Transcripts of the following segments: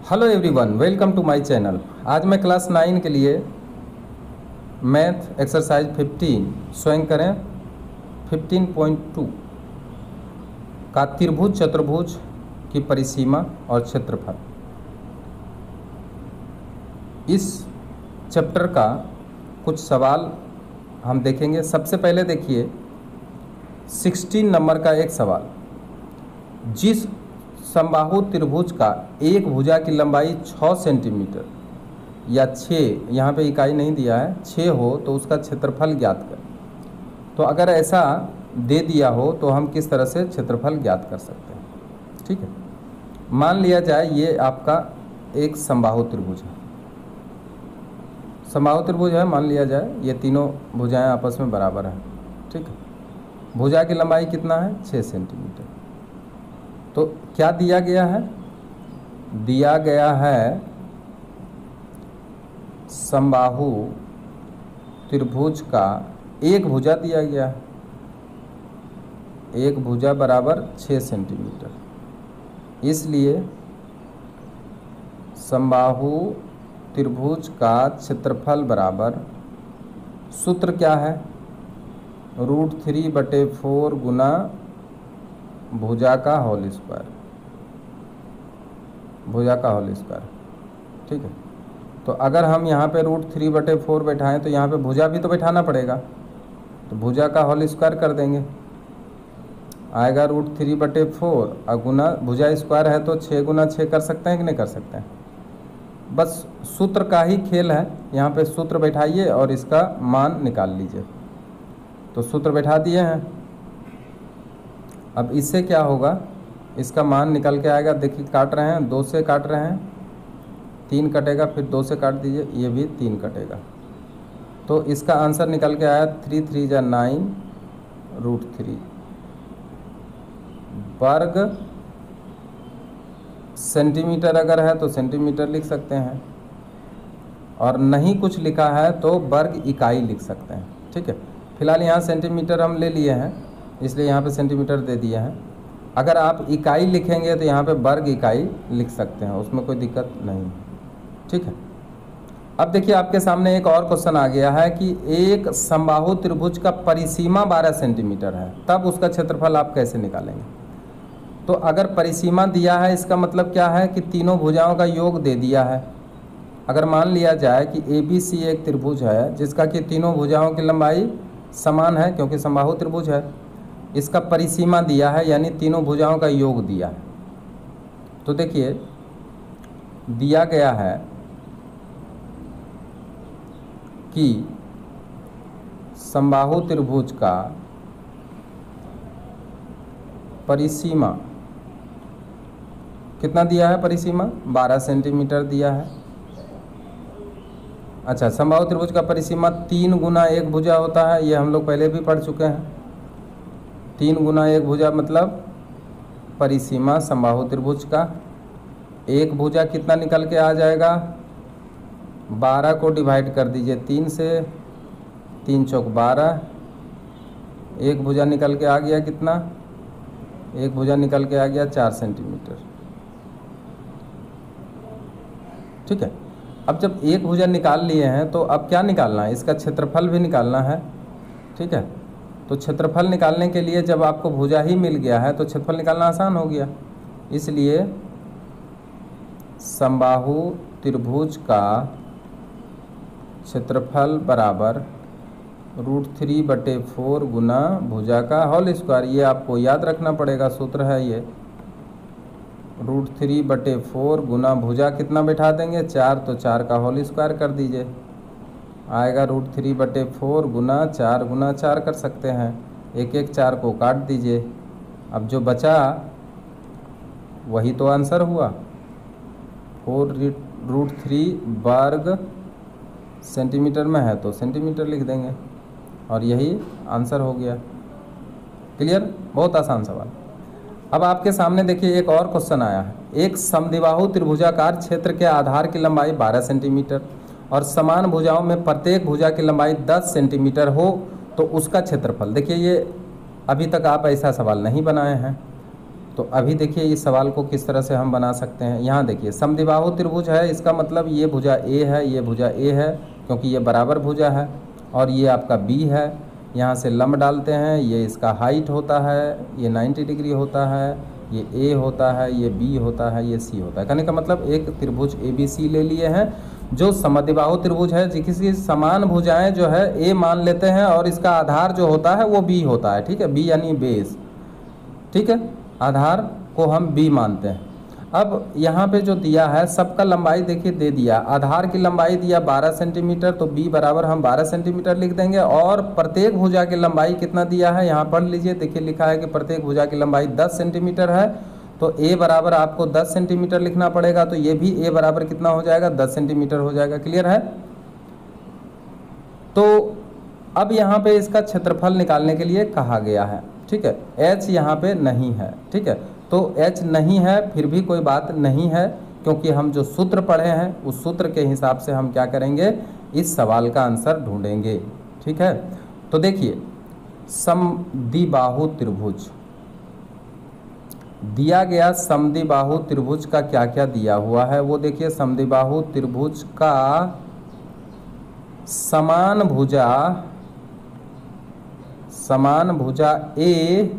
Hello everyone, welcome to my channel. आज मैं class 9 के लिए मैथ एक्सरसाइज 15 स्वयं करें 15.2 का त्रिभुज चतुर्भुज की परिसीमा और क्षेत्रफल, इस चैप्टर का कुछ सवाल हम देखेंगे। सबसे पहले देखिए 16 नंबर का एक सवाल। जिस समबाहु त्रिभुज का एक भुजा की लंबाई 6 सेंटीमीटर या 6, यहाँ पे इकाई नहीं दिया है, 6 हो तो उसका क्षेत्रफल ज्ञात कर। तो अगर ऐसा दे दिया हो तो हम किस तरह से क्षेत्रफल ज्ञात कर सकते हैं। ठीक है, मान लिया जाए ये आपका एक समबाहु त्रिभुज है। समबाहु त्रिभुज है, मान लिया जाए ये तीनों भुजाएं आपस में बराबर हैं। ठीक है, भुजा की लंबाई कितना है? 6 सेंटीमीटर। तो क्या दिया गया है? दिया गया है समबाहु त्रिभुज का एक भुजा दिया गया है, एक भुजा बराबर 6 सेंटीमीटर। इसलिए समबाहु त्रिभुज का क्षेत्रफल बराबर, सूत्र क्या है? √3/4 गुना भुजा का होल स्क्वायर, भुजा का होल स्क्वायर। ठीक है, तो अगर हम यहाँ पे √3/4 बैठाएं तो यहाँ पे भुजा भी तो बैठाना पड़ेगा, तो भुजा का होल स्क्वायर कर देंगे, आएगा √3/4 और गुना भुजा स्क्वायर है तो 6 गुना 6 कर सकते हैं कि नहीं कर सकते हैं। बस सूत्र का ही खेल है, यहाँ पे सूत्र बैठाइए और इसका मान निकाल लीजिए। तो सूत्र बैठा दिए हैं। अब इससे क्या होगा, इसका मान निकल के आएगा। देखिए काट रहे हैं, 2 से काट रहे हैं, 3 कटेगा, फिर 2 से काट दीजिए, ये भी 3 कटेगा। तो इसका आंसर निकल के आया 3 3 जा 9 √3 वर्ग सेंटीमीटर। अगर है तो सेंटीमीटर लिख सकते हैं, और नहीं कुछ लिखा है तो वर्ग इकाई लिख सकते हैं। ठीक है, फिलहाल यहाँ सेंटीमीटर हम ले लिए हैं इसलिए यहाँ पे सेंटीमीटर दे दिया है। अगर आप इकाई लिखेंगे तो यहाँ पे वर्ग इकाई लिख सकते हैं, उसमें कोई दिक्कत नहीं है। ठीक है, अब देखिए आपके सामने एक और क्वेश्चन आ गया है कि एक समबाहु त्रिभुज का परिसीमा 12 सेंटीमीटर है, तब उसका क्षेत्रफल आप कैसे निकालेंगे। तो अगर परिसीमा दिया है, इसका मतलब क्या है कि तीनों भुजाओं का योग दे दिया है। अगर मान लिया जाए कि ABC एक त्रिभुज है जिसका कि तीनों भुजाओं की लंबाई समान है, क्योंकि समबाहु त्रिभुज है, इसका परिसीमा दिया है यानी तीनों भुजाओं का योग दिया है। तो देखिए दिया गया है कि समबाहु त्रिभुज का परिसीमा कितना दिया है? परिसीमा 12 सेंटीमीटर दिया है। अच्छा, समबाहु त्रिभुज का परिसीमा 3 गुना एक भुजा होता है, ये हम लोग पहले भी पढ़ चुके हैं। 3 गुना एक भुजा मतलब परिसीमा समबाहु त्रिभुज का। एक भुजा कितना निकल के आ जाएगा? 12 को डिवाइड कर दीजिए 3 से, 3 चौक 12। एक भुजा निकल के आ गया कितना? एक भुजा निकल के आ गया 4 सेंटीमीटर। ठीक है, अब जब एक भुजा निकाल लिए हैं तो अब क्या निकालना है? इसका क्षेत्रफल भी निकालना है। ठीक है, तो क्षेत्रफल निकालने के लिए जब आपको भुजा ही मिल गया है तो क्षेत्रफल निकालना आसान हो गया। इसलिए समबाहु त्रिभुज का क्षेत्रफल बराबर √3/4 गुना भुजा का होल स्क्वायर। ये आपको याद रखना पड़ेगा, सूत्र है ये। √3/4 गुना भुजा कितना बैठा देंगे? 4, तो 4 का होल स्क्वायर कर दीजिए, आएगा √3/4 गुना 4 कर सकते हैं। एक एक 4 को काट दीजिए, अब जो बचा वही तो आंसर हुआ। 4√3 वर्ग सेंटीमीटर में है तो सेंटीमीटर लिख देंगे और यही आंसर हो गया। क्लियर? बहुत आसान सवाल। अब आपके सामने देखिए एक और क्वेश्चन आया है। एक समद्विबाहु त्रिभुजाकार क्षेत्र के आधार की लंबाई 12 सेंटीमीटर और समान भुजाओं में प्रत्येक भुजा की लंबाई 10 सेंटीमीटर हो तो उसका क्षेत्रफल। देखिए ये अभी तक आप ऐसा सवाल नहीं बनाए हैं, तो अभी देखिए इस सवाल को किस तरह से हम बना सकते हैं। यहाँ देखिए समद्विबाहु त्रिभुज है, इसका मतलब ये भुजा ए है, ये भुजा ए है क्योंकि ये बराबर भुजा है, और ये आपका बी है। यहाँ से लंब डालते हैं, ये इसका हाइट होता है, ये 90 डिग्री होता है, ये ए होता है, ये बी होता है, ये सी होता है। कहने का मतलब एक त्रिभुज ए बी सी ले लिए हैं जो समद्विबाहु त्रिभुज है, जिसकी समान भुजाएं जो है ए मान लेते हैं और इसका आधार जो होता है वो बी होता है। ठीक है, बी यानी बेस। ठीक है, आधार को हम बी मानते हैं। अब यहाँ पे जो दिया है सबका लंबाई देखिए दे दिया, आधार की लंबाई दिया 12 सेंटीमीटर, तो बी बराबर हम 12 सेंटीमीटर लिख देंगे। और प्रत्येक भुजा की लंबाई कितना दिया है यहाँ पढ़ लीजिए, देखिए लिखा है कि प्रत्येक भुजा की लंबाई 10 सेंटीमीटर है, तो ए बराबर आपको 10 सेंटीमीटर लिखना पड़ेगा, तो ये भी ए बराबर कितना हो जाएगा 10 सेंटीमीटर हो जाएगा। क्लियर है। तो अब यहाँ पे इसका क्षेत्रफल निकालने के लिए कहा गया है। ठीक है, एच यहाँ पे नहीं है। ठीक है, तो एच नहीं है फिर भी कोई बात नहीं है, क्योंकि हम जो सूत्र पढ़े हैं उस सूत्र के हिसाब से हम क्या करेंगे, इस सवाल का आंसर ढूंढेंगे। ठीक है, तो देखिए समद्विबाहु त्रिभुज दिया गया, समद्विबाहु त्रिभुज का क्या क्या दिया हुआ है वो देखिए। समद्विबाहु त्रिभुज का समान भुजा ए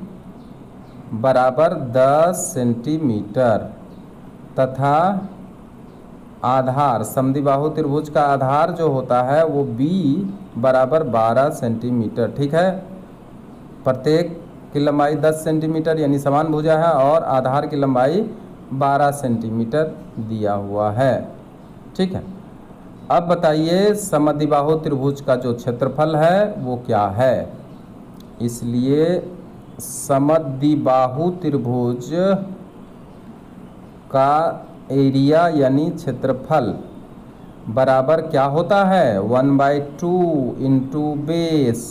बराबर 10 सेंटीमीटर तथा आधार, समद्विबाहु त्रिभुज का आधार जो होता है वो बी बराबर 12 सेंटीमीटर। ठीक है, प्रत्येक की लंबाई 10 सेंटीमीटर यानी समान भुजा है और आधार की लंबाई 12 सेंटीमीटर दिया हुआ है। ठीक है, अब बताइए समद्विबाहु त्रिभुज का जो क्षेत्रफल है वो क्या है। इसलिए समद्विबाहु त्रिभुज का एरिया यानी क्षेत्रफल बराबर क्या होता है 1/2 इंटू बेस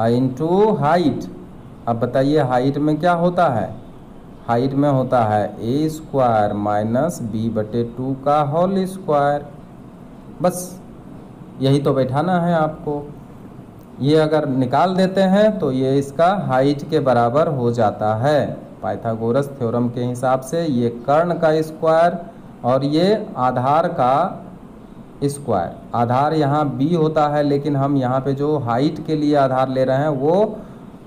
इंटू हाइट। अब बताइए हाइट में क्या होता है, हाइट में होता है ए स्क्वायर माइनस बी बटे 2 का होल स्क्वायर। बस यही तो बैठाना है आपको। ये अगर निकाल देते हैं तो ये इसका हाइट के बराबर हो जाता है पाइथागोरस थ्योरम के हिसाब से। ये कर्ण का स्क्वायर और ये आधार का स्क्वायर। आधार यहाँ बी होता है, लेकिन हम यहाँ पे जो हाइट के लिए आधार ले रहे हैं वो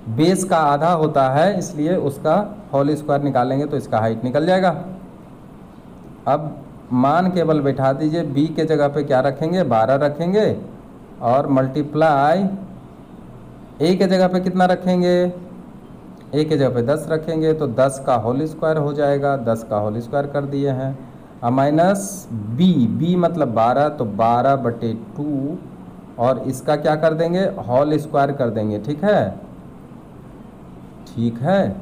बेस का आधा होता है, इसलिए उसका होल स्क्वायर निकालेंगे तो इसका हाइट निकल जाएगा। अब मान केवल बैठा दीजिए, बी के जगह पे क्या रखेंगे 12 रखेंगे और मल्टीप्लाई ए के जगह पे कितना रखेंगे, ए के जगह पे 10 रखेंगे तो 10 का होल स्क्वायर हो जाएगा। 10 का होल स्क्वायर कर दिए हैं। अब माइनस बी मतलब 12, तो 12/2 और इसका क्या कर देंगे होल स्क्वायर कर देंगे। ठीक है, ठीक है,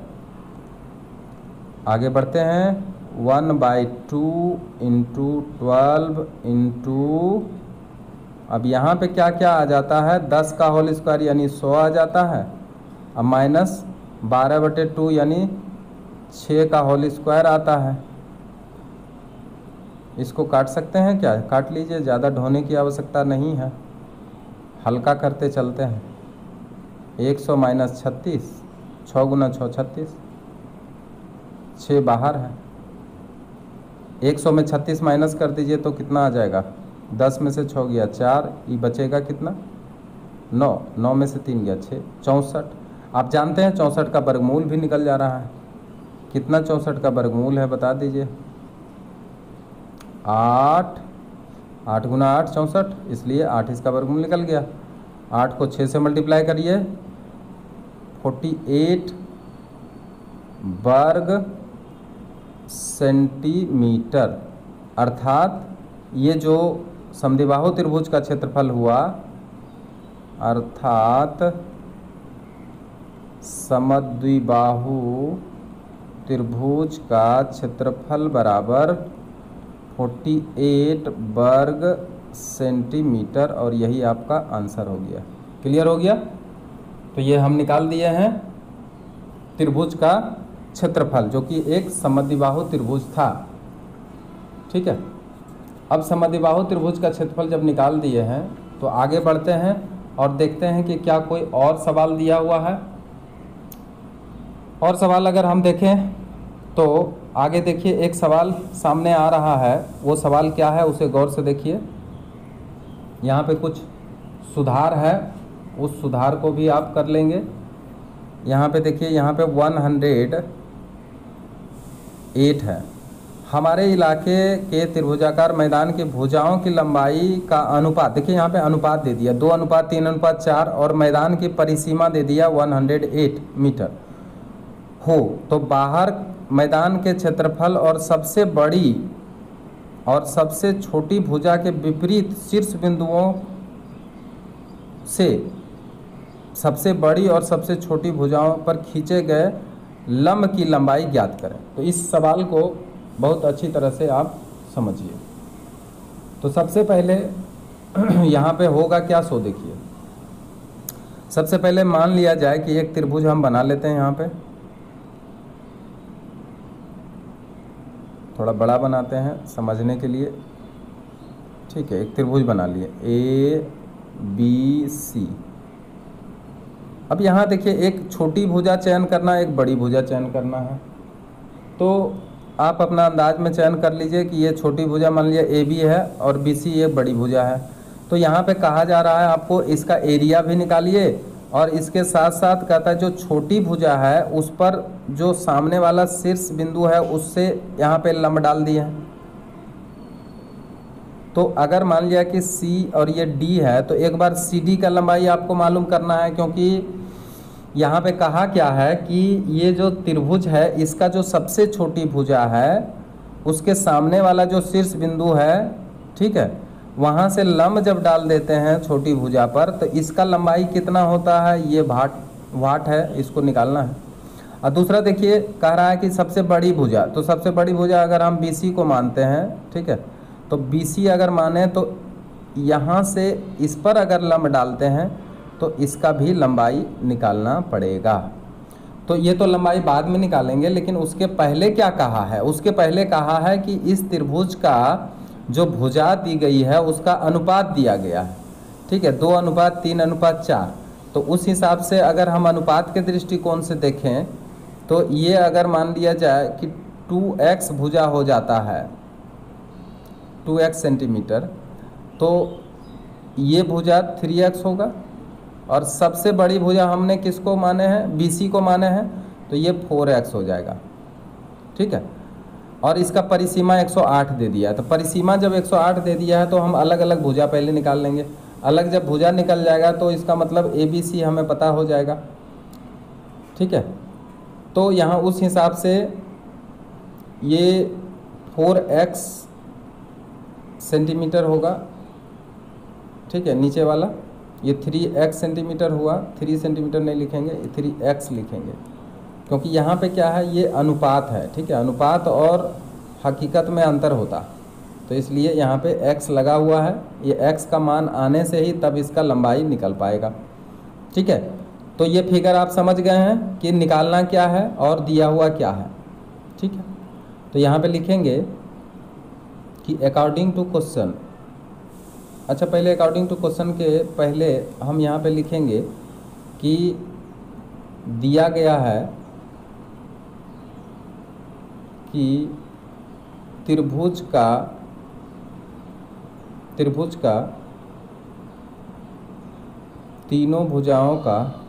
आगे बढ़ते हैं। 1/2 इंटू 12 इंटू, अब यहाँ पे क्या क्या आ जाता है 10 का होल स्क्वायर यानी 100 आ जाता है। अब माइनस 12/2 यानी 6 का होल स्क्वायर आता है। इसको काट सकते हैं क्या, काट लीजिए, ज़्यादा ढोने की आवश्यकता नहीं है, हल्का करते चलते हैं। 100 माइनस 36, 6 गुना 6 36, 6 बाहर है। 100 में 36 माइनस कर दीजिए तो कितना आ जाएगा, 10 में से 6 गया 4, ये बचेगा कितना 9, 9 में से 3 गया 6, 64। आप जानते हैं 64 का वर्गमूल भी निकल जा रहा है। कितना 64 का वर्गमूल है बता दीजिए। 8, 8 गुना 8 64, इसलिए 8 इसका वर्गमूल निकल गया। 8 को 6 से मल्टीप्लाई करिए, 48 वर्ग सेंटीमीटर। अर्थात ये जो समद्विबाहु त्रिभुज का क्षेत्रफल हुआ, अर्थात समद्विबाहु त्रिभुज का क्षेत्रफल बराबर 48 वर्ग सेंटीमीटर, और यही आपका आंसर हो गया। क्लियर हो गया। तो ये हम निकाल दिए हैं त्रिभुज का क्षेत्रफल, जो कि एक समद्विबाहु त्रिभुज था। ठीक है, अब समद्विबाहु त्रिभुज का क्षेत्रफल जब निकाल दिए हैं तो आगे बढ़ते हैं और देखते हैं कि क्या कोई और सवाल दिया हुआ है। और सवाल अगर हम देखें तो आगे देखिए एक सवाल सामने आ रहा है, वो सवाल क्या है उसे गौर से देखिए। यहाँ पे कुछ सुधार है, उस सुधार को भी आप कर लेंगे। यहाँ पे देखिए, यहाँ पे 108 है। हमारे इलाके के त्रिभुजाकार मैदान की भुजाओं की लंबाई का अनुपात, देखिए यहाँ पे अनुपात दे दिया 2:3:4 और मैदान की परिसीमा दे दिया 108 मीटर हो, तो बाहर मैदान के क्षेत्रफल और सबसे बड़ी और सबसे छोटी भुजा के विपरीत शीर्ष बिंदुओं से सबसे बड़ी और सबसे छोटी भुजाओं पर खींचे गए लंब की लंबाई ज्ञात करें। तो इस सवाल को बहुत अच्छी तरह से आप समझिए। तो सबसे पहले यहाँ पे होगा क्या, सो देखिए। सबसे पहले मान लिया जाए कि एक त्रिभुज हम बना लेते हैं। यहाँ पे थोड़ा बड़ा बनाते हैं समझने के लिए, ठीक है। एक त्रिभुज बना लिए ABC। अब यहाँ देखिए एक छोटी भुजा चयन करना, एक बड़ी भुजा चयन करना है। तो आप अपना अंदाज में चयन कर लीजिए कि ये छोटी भुजा मान लीजिए AB है और BC ये बड़ी भुजा है। तो यहाँ पे कहा जा रहा है आपको इसका एरिया भी निकालिए, और इसके साथ साथ कहता है जो छोटी भुजा है उस पर जो सामने वाला शीर्ष बिंदु है उससे यहाँ पे लंब डाल दिए हैं। तो अगर मान लिया कि C और ये D है, तो एक बार CD का लंबाई आपको मालूम करना है, क्योंकि यहाँ पे कहा क्या है कि ये जो त्रिभुज है इसका जो सबसे छोटी भुजा है उसके सामने वाला जो शीर्ष बिंदु है, ठीक है, वहाँ से लंब जब डाल देते हैं छोटी भुजा पर, तो इसका लंबाई कितना होता है, ये वाट है, इसको निकालना है। और दूसरा देखिए कह रहा है कि सबसे बड़ी भुजा, तो सबसे बड़ी भुजा अगर हम BC को मानते हैं, ठीक है, तो BC अगर माने तो यहाँ से इस पर अगर लंब डालते हैं तो इसका भी लंबाई निकालना पड़ेगा। तो ये तो लंबाई बाद में निकालेंगे, लेकिन उसके पहले क्या कहा है, उसके पहले कहा है कि इस त्रिभुज का जो भुजा दी गई है उसका अनुपात दिया गया है, ठीक है, 2:3:4। तो उस हिसाब से अगर हम अनुपात के दृष्टिकोण से देखें तो ये अगर मान लिया जाए कि 2x भुजा हो जाता है, 2x सेंटीमीटर, तो ये भुजा 3x होगा। और सबसे बड़ी भुजा हमने किसको माने हैं, BC को माने हैं, तो ये 4x हो जाएगा, ठीक है। और इसका परिसीमा 108 दे दिया है। तो परिसीमा जब 108 दे दिया है तो हम अलग अलग भुजा पहले निकाल लेंगे। अलग जब भुजा निकल जाएगा तो इसका मतलब ABC हमें पता हो जाएगा, ठीक है। तो यहाँ उस हिसाब से ये 4x सेंटीमीटर होगा, ठीक है, नीचे वाला ये 3x सेंटीमीटर हुआ। 3 सेंटीमीटर नहीं लिखेंगे, 3x लिखेंगे, क्योंकि यहाँ पे क्या है, ये अनुपात है, ठीक है। अनुपात और हकीकत में अंतर होता, तो इसलिए यहाँ पे x लगा हुआ है। ये x का मान आने से ही तब इसका लंबाई निकल पाएगा, ठीक है। तो ये फिगर आप समझ गए हैं कि निकालना क्या है और दिया हुआ क्या है, ठीक है। तो यहाँ पे लिखेंगे कि अकॉर्डिंग टू क्वेश्चन, अच्छा पहले अकॉर्डिंग टू क्वेश्चन के पहले हम यहाँ पे लिखेंगे कि दिया गया है कि त्रिभुज का तीनों भुजाओं का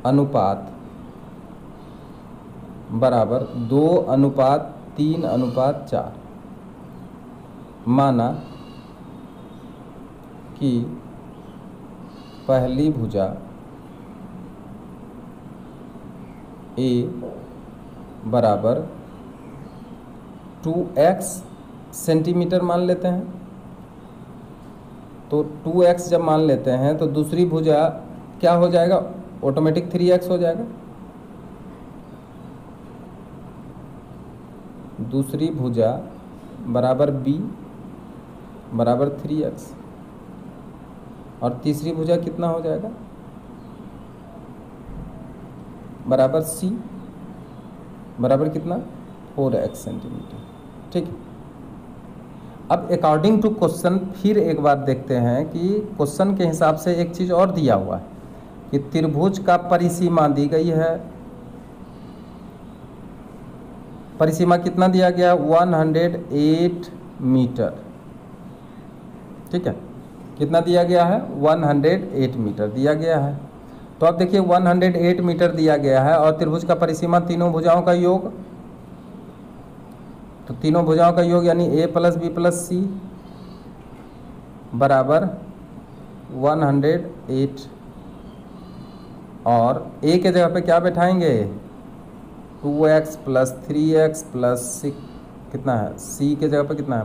अनुपात बराबर 2:3:4। माना कि पहली भुजा A बराबर 2x सेंटीमीटर मान लेते हैं। तो 2x जब मान लेते हैं तो दूसरी भुजा क्या हो जाएगा, ऑटोमेटिक 3x हो जाएगा। दूसरी भुजा बराबर B बराबर 3x, और तीसरी भुजा कितना हो जाएगा, बराबर C बराबर कितना, 4x सेंटीमीटर, ठीक। अब अकॉर्डिंग टू क्वेश्चन फिर एक बार देखते हैं कि क्वेश्चन के हिसाब से एक चीज़ और दिया हुआ है कि त्रिभुज का परिसीमा दी गई है। परिसीमा कितना दिया गया? 108 मीटर। ठीक है, कितना दिया गया है? 108 मीटर दिया गया है। तो अब देखिए 108 मीटर दिया गया है और त्रिभुज का परिसीमा तीनों भुजाओं का योग, तो तीनों भुजाओं का योग यानी a प्लस बी प्लस सी बराबर 108, और a के जगह पे क्या बैठाएंगे? 2x प्लस 3x प्लस 6 कितना है? c के जगह पे कितना है?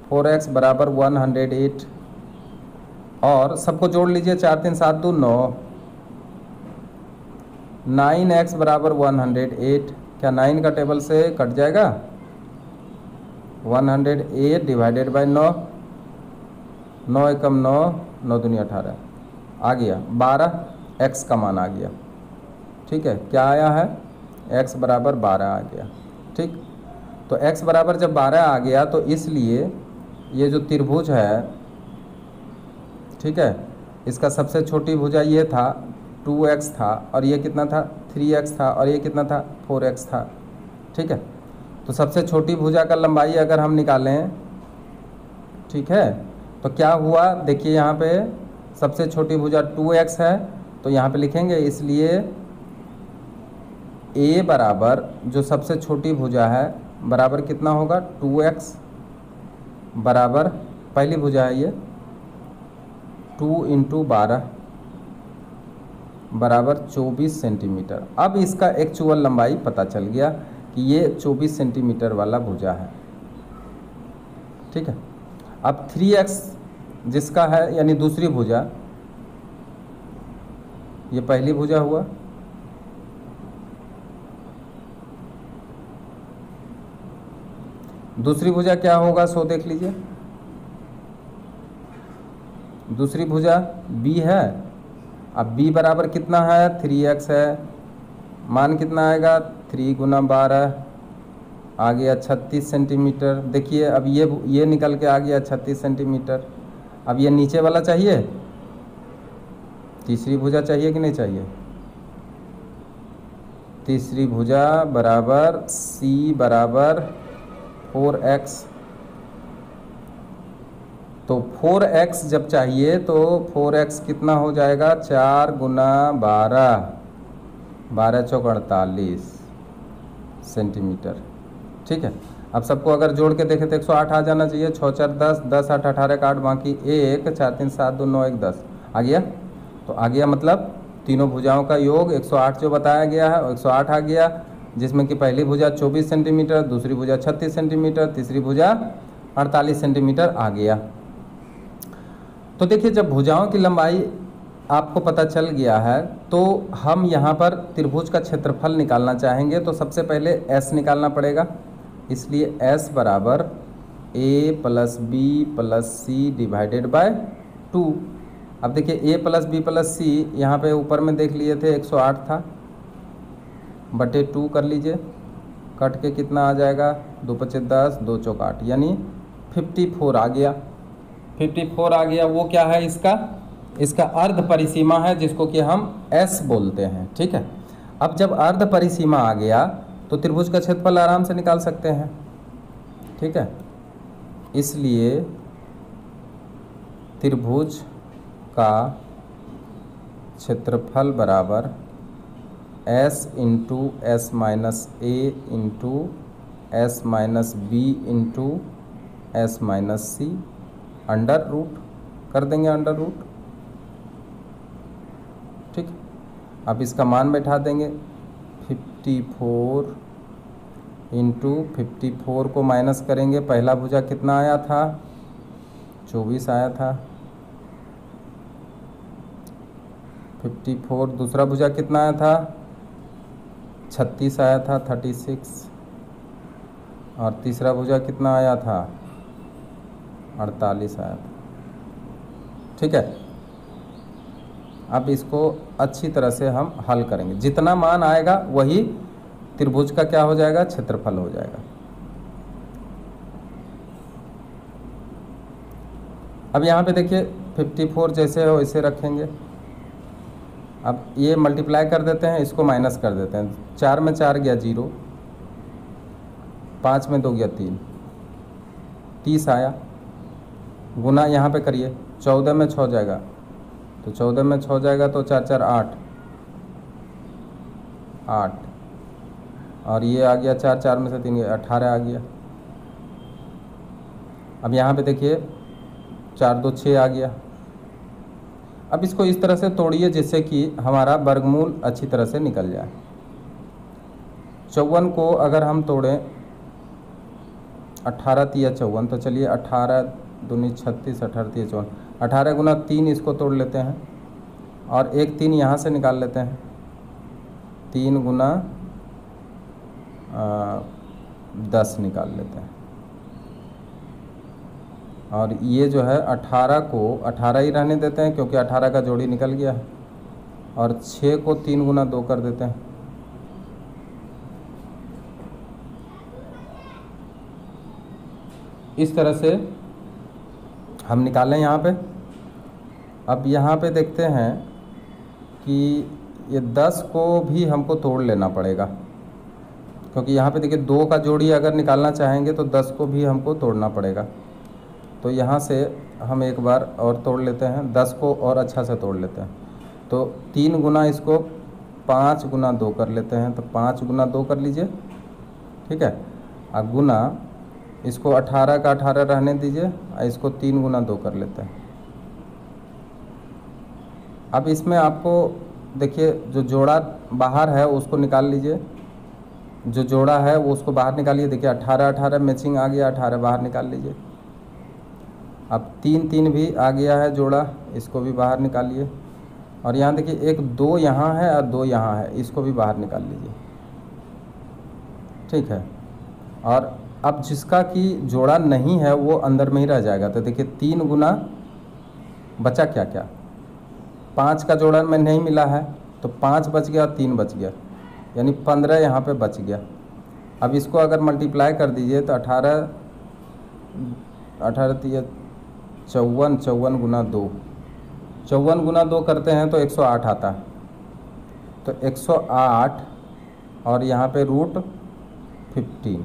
4x बराबर 108, और सबको जोड़ लीजिए, 4 3 7 2 9, 9x बराबर 108। क्या 9 का टेबल से कट जाएगा? 108 डिवाइडेड बाई 9, 9 एकम 9, 9 दूनी 18 आ गया 12, x का मान आ गया। ठीक है, क्या आया है? x बराबर 12 आ गया। ठीक, तो x बराबर जब 12 आ गया तो इसलिए ये जो त्रिभुज है, ठीक है, इसका सबसे छोटी भुजा ये था 2x था, और ये कितना था? 3x था, और ये कितना था? 4x था। ठीक है, तो सबसे छोटी भुजा का लंबाई अगर हम निकालें, ठीक है, तो क्या हुआ? देखिए यहाँ पे सबसे छोटी भुजा 2x है, तो यहाँ पे लिखेंगे, इसलिए a बराबर जो सबसे छोटी भुजा है बराबर कितना होगा? 2x बराबर पहली भुजा है ये 2 इंटू 12 बराबर 24 सेंटीमीटर। अब इसका एक्चुअल लंबाई पता चल गया कि ये 24 सेंटीमीटर वाला भुजा है। ठीक है, अब 3x जिसका है यानी दूसरी भुजा, ये पहली भुजा हुआ, दूसरी भुजा क्या होगा सो देख लीजिए। दूसरी भुजा b है। अब b बराबर कितना है? 3x है, मान कितना आएगा? 3 गुना 12 आ गया 36 सेंटीमीटर। देखिए अब ये निकल के आ गया 36 सेंटीमीटर। अब ये नीचे वाला चाहिए, तीसरी भुजा चाहिए कि नहीं चाहिए? तीसरी भुजा बराबर c बराबर 4x, तो 4x जब चाहिए तो 4x कितना हो जाएगा? 4 गुना 12, 12 चौक 48 सेंटीमीटर। ठीक है, अब सबको अगर जोड़ के देखें तो 108 आ जाना चाहिए। 6 4 10, 10 8 18 का 8 बाकी 1, 4 3 7 2 9 1 10 आ गया। तो आ गया मतलब तीनों भुजाओं का योग 108 जो बताया गया है 108 आ गया, जिसमें कि पहली भुजा 24 सेंटीमीटर, दूसरी भुजा 36 सेंटीमीटर, तीसरी भुजा 48 सेंटीमीटर आ गया। तो देखिए जब भुजाओं की लंबाई आपको पता चल गया है तो हम यहाँ पर त्रिभुज का क्षेत्रफल निकालना चाहेंगे, तो सबसे पहले s निकालना पड़ेगा। इसलिए s बराबर a plus B plus C divided by 2। अब देखिए a plus B plus C यहाँ पे ऊपर में देख लिए थे 108 था, बटे 2 कर लीजिए, कट के कितना आ जाएगा? 2 5 10, 2 चौक 8 यानी 54 आ गया। 54 आ गया। वो क्या है? इसका अर्ध परिसीमा है, जिसको कि हम s बोलते हैं। ठीक है, अब जब अर्ध परिसीमा आ गया तो त्रिभुज का क्षेत्रफल आराम से निकाल सकते हैं। ठीक है, इसलिए त्रिभुज का क्षेत्रफल बराबर s into s minus a into s minus b into s minus c, under root कर देंगे, अंडर रूट। ठीक, अब इसका मान बैठा देंगे 54 इंटू 54 को माइनस करेंगे, पहला भुजा कितना आया था? 24 आया था। 54 दूसरा भुजा कितना आया था? 36 आया था, 36। और तीसरा भुजा कितना आया था? 48 आया था। ठीक है, अब इसको अच्छी तरह से हम हल करेंगे, जितना मान आएगा वही त्रिभुज का क्या हो जाएगा? क्षेत्रफल हो जाएगा। अब यहाँ पे देखिए 54 जैसे है वैसे रखेंगे, अब ये मल्टीप्लाई कर देते हैं, इसको माइनस कर देते हैं। 4 में 4 गया 0, 5 में 2 गया 3, 30 आया। गुना यहाँ पे करिए, 14 में 6 जाएगा तो 14 में 6 जाएगा तो 4 4 8, 8 और ये आ गया 4, 4 में से 3 गया 18 आ गया। अब यहाँ पे देखिए 4 2 6 आ गया। अब इसको इस तरह से तोड़िए जिससे कि हमारा वर्गमूल अच्छी तरह से निकल जाए। 54 को अगर हम तोड़ें 18 तिया 54, तो चलिए 18 दूनी 36, 18 तिया 54, 18 गुना 3 इसको तोड़ लेते हैं और एक 3 यहाँ से निकाल लेते हैं। 3 गुना 10 निकाल लेते हैं और ये जो है 18 को 18 ही रहने देते हैं क्योंकि 18 का जोड़ी निकल गया है। और 6 को 3 गुना 2 कर देते हैं। इस तरह से हम निकालें यहाँ पे। अब यहाँ पे देखते हैं कि ये 10 को भी हमको तोड़ लेना पड़ेगा क्योंकि यहाँ पे देखिए 2 का जोड़ी अगर निकालना चाहेंगे तो 10 को भी हमको तोड़ना पड़ेगा। तो यहाँ से हम एक बार और तोड़ लेते हैं, 10 को और अच्छा से तोड़ लेते हैं। तो 3 गुना इसको 5 गुना 2 कर लेते हैं, तो 5 गुना 2 कर लीजिए, ठीक है। अब गुना इसको 18 का 18 रहने दीजिए, इसको 3 गुना 2 कर लेते हैं। अब इसमें आपको देखिए जो जोड़ा बाहर है उसको निकाल लीजिए, जो जोड़ा है वो उसको बाहर निकालिए। देखिए 18 18 मैचिंग आ गया, 18 बाहर निकाल लीजिए। अब 3 3 भी आ गया है जोड़ा, इसको भी बाहर निकालिए। और यहाँ देखिए एक 2 यहाँ है और 2 यहाँ है, इसको भी बाहर निकाल लीजिए, ठीक है। और अब जिसका कि जोड़ा नहीं है वो अंदर में ही रह जाएगा। तो देखिए 3 गुना बचा क्या क्या, 5 का जोड़ा में नहीं मिला है तो 5 बच गया और 3 बच गया, यानी 15 यहाँ पे बच गया। अब इसको अगर मल्टीप्लाई कर दीजिए तो 18 18 3 54, 54 गुना 2, 54 गुना 2 करते हैं तो 108 आता है। तो 108 और यहाँ पे रूट 15,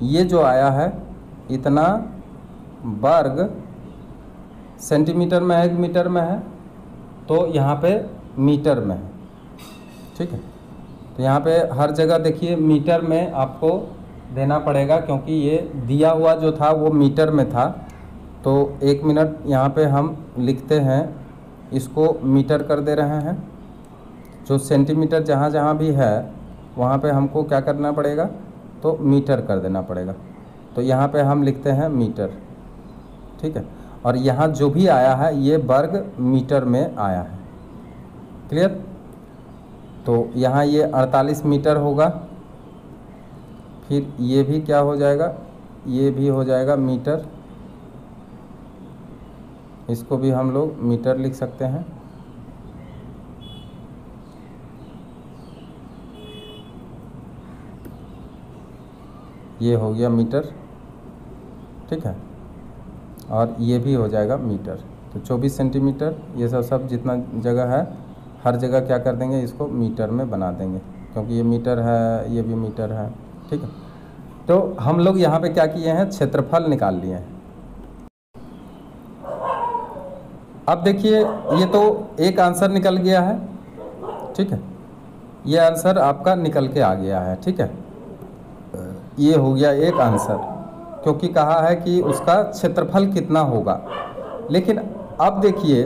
ये जो आया है इतना वर्ग सेंटीमीटर में है कि मीटर में है, तो यहाँ पे मीटर में है, ठीक है। तो यहाँ पे हर जगह देखिए मीटर में आपको देना पड़ेगा क्योंकि ये दिया हुआ जो था वो मीटर में था। तो 1 मिनट यहाँ पे हम लिखते हैं, इसको मीटर कर दे रहे हैं। जो सेंटीमीटर जहाँ जहाँ भी है वहाँ पे हमको क्या करना पड़ेगा, तो मीटर कर देना पड़ेगा। तो यहाँ पे हम लिखते हैं मीटर, ठीक है। और यहाँ जो भी आया है ये वर्ग मीटर में आया है, क्लियर। तो यहाँ ये 48 मीटर होगा, फिर ये भी क्या हो जाएगा, ये भी हो जाएगा मीटर, इसको भी हम लोग मीटर लिख सकते हैं। ये हो गया मीटर, ठीक है। और ये भी हो जाएगा मीटर। तो 24 सेंटीमीटर, ये सब जितना जगह है हर जगह क्या कर देंगे, इसको मीटर में बना देंगे क्योंकि ये मीटर है, ये भी मीटर है, ठीक है। तो हम लोग यहाँ पे क्या किए हैं, क्षेत्रफल निकाल लिए हैं। अब देखिए ये तो एक आंसर निकल गया है, ठीक है। ये आंसर आपका निकल के आ गया है, ठीक है। ये हो गया एक आंसर क्योंकि कहा है कि उसका क्षेत्रफल कितना होगा। लेकिन अब देखिए,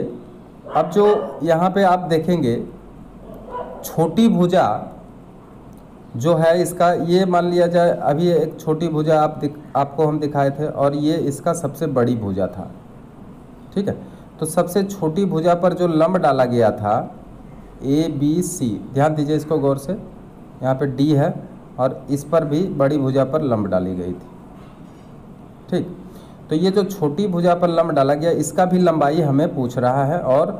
अब जो यहाँ पे आप देखेंगे छोटी भुजा जो है इसका, ये मान लिया जाए अभी एक छोटी भुजा आपको हम दिखाए थे और ये इसका सबसे बड़ी भुजा था, ठीक है। तो सबसे छोटी भुजा पर जो लंब डाला गया था ABC, ध्यान दीजिए इसको गौर से, यहाँ पे D है और इस पर भी बड़ी भुजा पर लंब डाली गई थी, ठीक। तो ये जो छोटी भुजा पर लंब डाला गया इसका भी लंबाई हमें पूछ रहा है और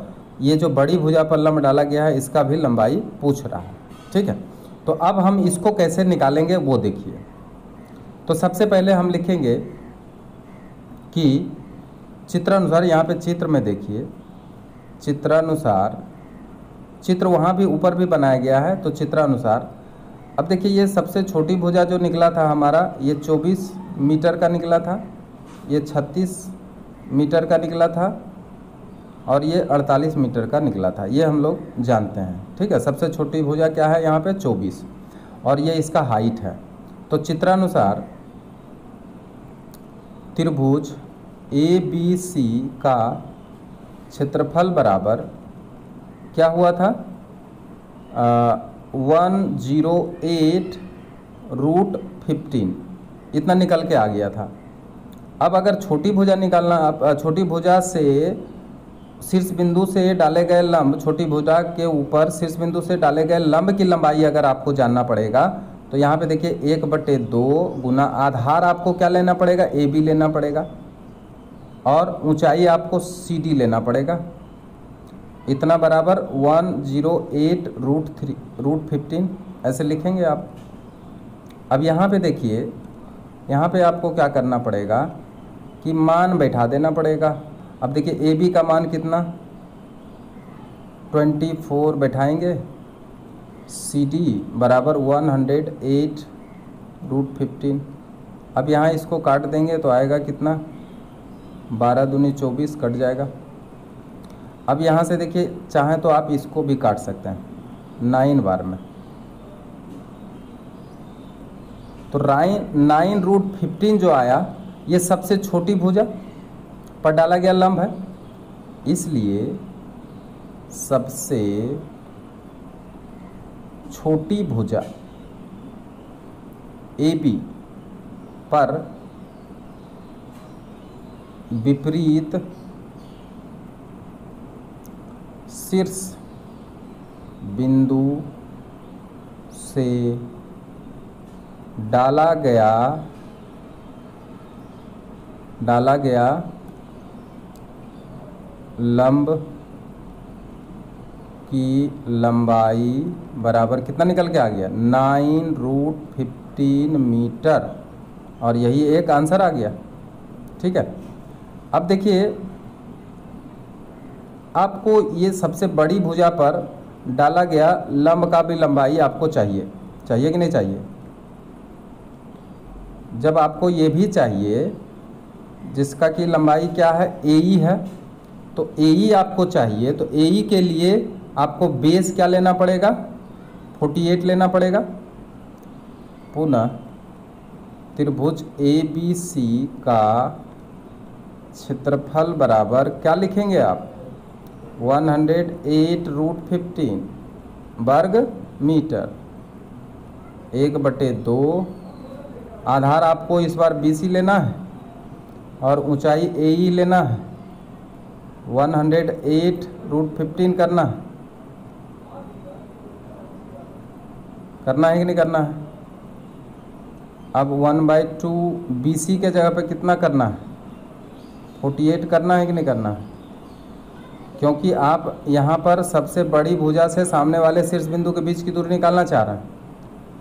ये जो बड़ी भुजा पर लंब डाला गया है इसका भी लंबाई पूछ रहा है, ठीक है। तो अब हम इसको कैसे निकालेंगे वो देखिए। तो सबसे पहले हम लिखेंगे कि चित्रानुसार, यहाँ पे चित्र में देखिए, चित्रानुसार चित्र वहाँ भी ऊपर भी बनाया गया है, तो चित्रानुसार। अब देखिए ये सबसे छोटी भुजा जो निकला था हमारा, ये 24 मीटर का निकला था, ये 36 मीटर का निकला था, और ये 48 मीटर का निकला था। ये हम लोग जानते हैं, ठीक है। सबसे छोटी भुजा क्या है यहाँ पे? 24, और ये इसका हाइट है। तो चित्रानुसार त्रिभुज ABC का क्षेत्रफल बराबर क्या हुआ था? 108√15 इतना निकल के आ गया था। अब अगर छोटी भुजा निकालना, छोटी भुजा से शीर्ष बिंदु से डाले गए लंब, छोटी भुजा के ऊपर शीर्ष बिंदु से डाले गए लंब की लंबाई अगर आपको जानना पड़ेगा, तो यहाँ पे देखिए 1/2 गुना आधार आपको क्या लेना पड़ेगा? AB लेना पड़ेगा, और ऊंचाई आपको CD लेना पड़ेगा। इतना बराबर 108√15 ऐसे लिखेंगे आप। अब यहाँ पे देखिए, यहाँ पे आपको क्या करना पड़ेगा कि मान बैठा देना पड़ेगा। अब देखिए AB का मान कितना? 24 बैठाएंगे, CD बराबर 108√15। अब यहाँ इसको काट देंगे तो आएगा कितना? 12 दूनी 24 कट जाएगा। अब यहाँ से देखिए, चाहें तो आप इसको भी काट सकते हैं 9 बार में, तो 9√15 जो आया, ये सबसे छोटी भुजा पर डाला गया लंब है, इसलिए सबसे छोटी भुजा AB पर विपरीत शीर्ष बिंदु से डाला गया लंब की लंबाई बराबर कितना निकल के आ गया? 9√15 मीटर, और यही एक आंसर आ गया, ठीक है। अब देखिए, आपको ये सबसे बड़ी भुजा पर डाला गया लंब का भी लंबाई आपको चाहिए कि नहीं चाहिए? जब आपको ये भी चाहिए जिसका कि लंबाई क्या है? AE है, तो AE आपको चाहिए, तो AE के लिए आपको बेस क्या लेना पड़ेगा? 48 लेना पड़ेगा। पुनः त्रिभुज ABC का क्षेत्रफल बराबर क्या लिखेंगे आप? 108√15 वर्ग मीटर, 1/2 आधार आपको इस बार BC लेना है, और ऊंचाई AE लेना है, 108√15 करना है कि नहीं करना है? अब 1/2 BC के जगह पे कितना करना है? 48 करना है कि नहीं करना है? क्योंकि आप यहाँ पर सबसे बड़ी भुजा से सामने वाले शीर्ष बिंदु के बीच की दूरी निकालना चाह रहे हैं,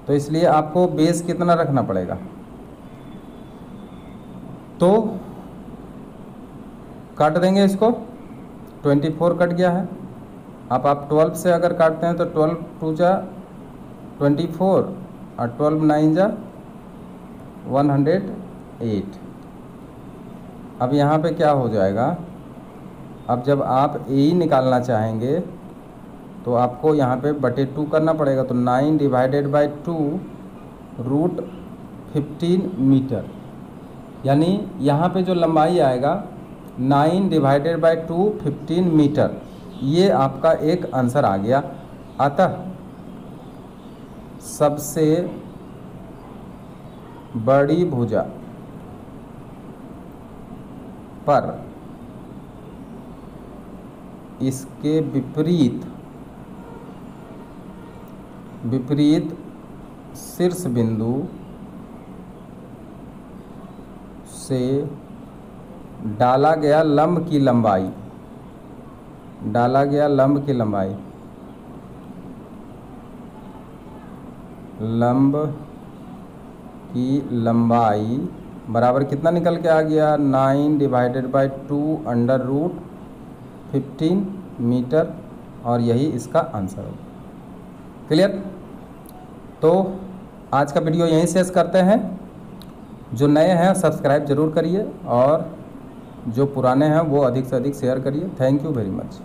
तो इसलिए आपको बेस कितना रखना पड़ेगा? तो काट देंगे इसको, 24 कट गया है। अब आप 12 से अगर काटते हैं तो 12 2 जा 24, और 12 9 जा 108। अब यहाँ पे क्या हो जाएगा? अब जब आप AE निकालना चाहेंगे तो आपको यहाँ पे /2 करना पड़ेगा, तो 9/2√15 मीटर, यानी यहाँ पे जो लंबाई आएगा 9/2 मीटर, ये आपका एक आंसर आ गया। अतः सबसे बड़ी भुजा पर इसके विपरीत शीर्ष बिंदु से डाला गया लंब की लंबाई, लंब की लंबाई बराबर कितना निकल के आ गया? 9/2 √15 मीटर, और यही इसका आंसर होगा। क्लियर? तो आज का वीडियो यहीं शेष करते हैं। जो नए हैं सब्सक्राइब ज़रूर करिए और जो पुराने हैं वो अधिक से अधिक शेयर करिए। Thank you very much.